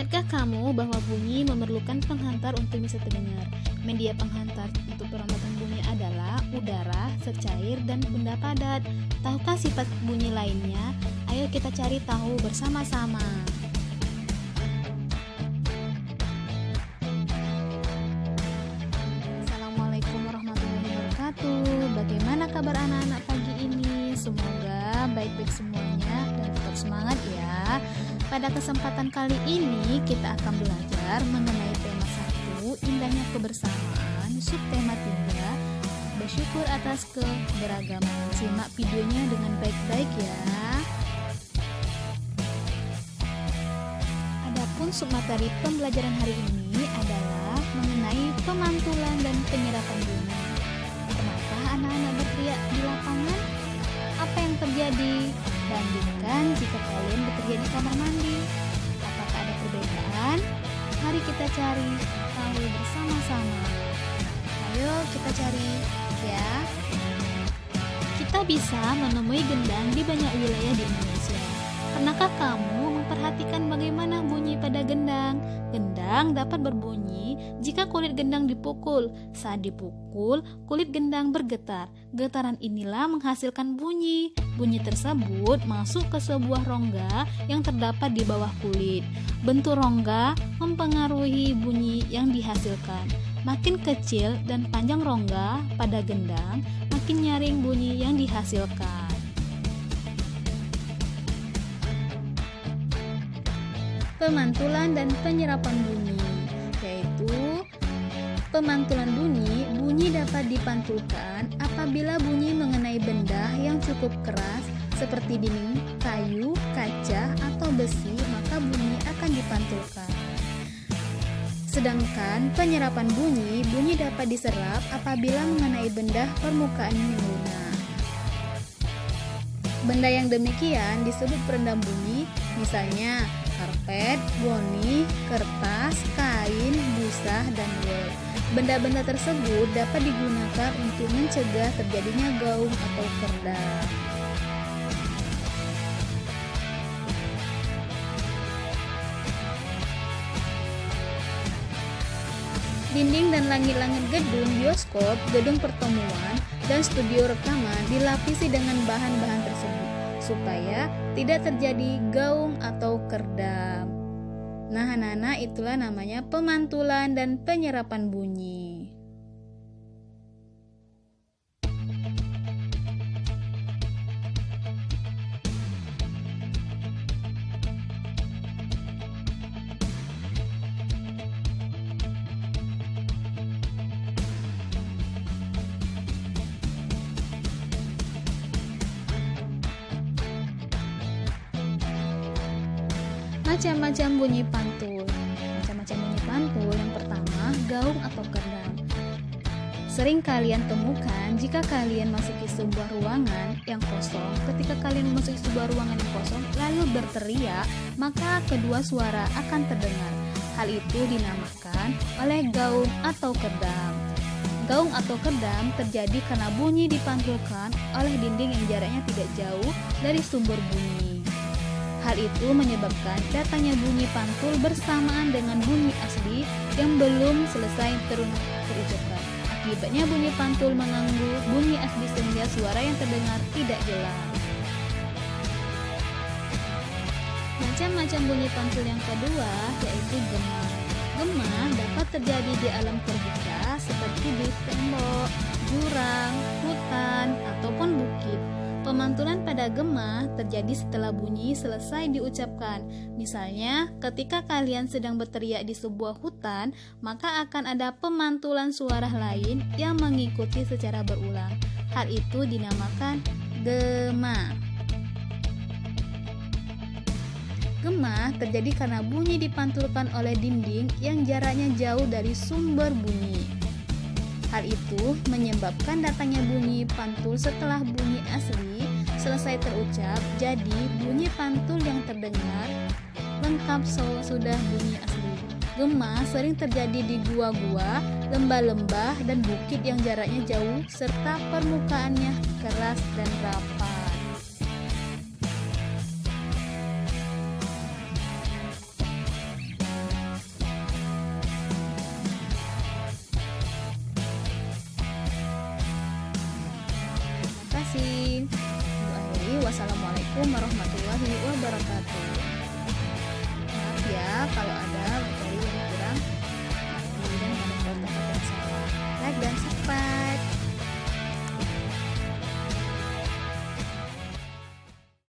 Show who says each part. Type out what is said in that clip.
Speaker 1: Ingatkah kamu bahwa bunyi memerlukan penghantar untuk bisa terdengar? Media penghantar untuk perombakan bunyi adalah udara, secair, dan benda padat. Tahukah sifat bunyi lainnya? Ayo kita cari tahu bersama-sama. Assalamualaikum warahmatullahi wabarakatuh. Bagaimana kabar anak-anak pagi ini? Semoga baik-baik semuanya dan tetap semangat ya. Pada kesempatan kali ini kita akan belajar mengenai tema 1, indahnya kebersamaan, subtema 3, bersyukur atas keberagaman. Simak videonya dengan baik-baik ya. Adapun submateri pembelajaran hari ini adalah mengenai pemantulan dan penyerapan bunyi. Pernahkah anak-anak berteriak di lapangan? Apa yang terjadi? Bandingkan jika kalian bekerja di kamar mandi. Apakah ada perbedaan? Mari kita cari tahu bersama-sama. Ayo kita cari ya. Kita bisa menemui gendang di banyak wilayah di Indonesia. Pernahkah kamu memperhatikan bagaimana bunyi pada gendang? Gendang dapat berbunyi jika kulit gendang dipukul. Saat dipukul, kulit gendang bergetar. Getaran inilah menghasilkan bunyi. Bunyi tersebut masuk ke sebuah rongga yang terdapat di bawah kulit. Bentuk rongga mempengaruhi bunyi yang dihasilkan. Makin kecil dan panjang rongga pada gendang, makin nyaring bunyi yang dihasilkan. Pemantulan dan penyerapan bunyi, yaitu pemantulan bunyi. Bunyi dapat dipantulkan apabila bunyi mengenai benda yang cukup keras seperti dinding, kayu, kaca, atau besi, maka bunyi akan dipantulkan. Sedangkan penyerapan bunyi, bunyi dapat diserap apabila mengenai benda permukaan yang lunak. Benda yang demikian disebut peredam bunyi, misalnya karpet, boni, kertas, kain, busa, dan wol. Benda-benda tersebut dapat digunakan untuk mencegah terjadinya gaung atau kerdam. Dinding dan langit-langit gedung bioskop, gedung pertemuan, dan studio rekaman dilapisi dengan bahan-bahan tersebut supaya tidak terjadi gaung atau kerdam. Nah, anak-anak, itulah namanya pemantulan dan penyerapan bunyi. Macam-macam bunyi pantul. Macam-macam bunyi pantul. Yang pertama, gaung atau kerdam. Sering kalian temukan jika kalian masuki sebuah ruangan yang kosong. Ketika kalian memasuki sebuah ruangan yang kosong lalu berteriak, maka kedua suara akan terdengar. Hal itu dinamakan oleh gaung atau kerdam. Gaung atau kerdam terjadi karena bunyi dipantulkan oleh dinding yang jaraknya tidak jauh dari sumber bunyi. Hal itu menyebabkan datangnya bunyi pantul bersamaan dengan bunyi asli yang belum selesai terucapkan. Akibatnya bunyi pantul mengganggu bunyi asli sehingga suara yang terdengar tidak jelas. Macam-macam bunyi pantul yang kedua yaitu gema. Gema dapat terjadi di alam terbuka seperti di tembok, jurang, hutan, ataupun bukit. Pemantulan pada gema terjadi setelah bunyi selesai diucapkan. Misalnya, ketika kalian sedang berteriak di sebuah hutan, maka akan ada pemantulan suara lain yang mengikuti secara berulang. Hal itu dinamakan gema. Gema terjadi karena bunyi dipantulkan oleh dinding yang jaraknya jauh dari sumber bunyi. Hal itu menyebabkan datangnya bunyi pantul setelah bunyi asli selesai terucap. Jadi bunyi pantul yang terdengar lengkap sudah bunyi asli. Gema sering terjadi di gua-gua, lembah-lembah, dan bukit yang jaraknya jauh serta permukaannya keras dan rapat.
Speaker 2: Assalamualaikum warahmatullahi wabarakatuh. Maaf ya kalau ada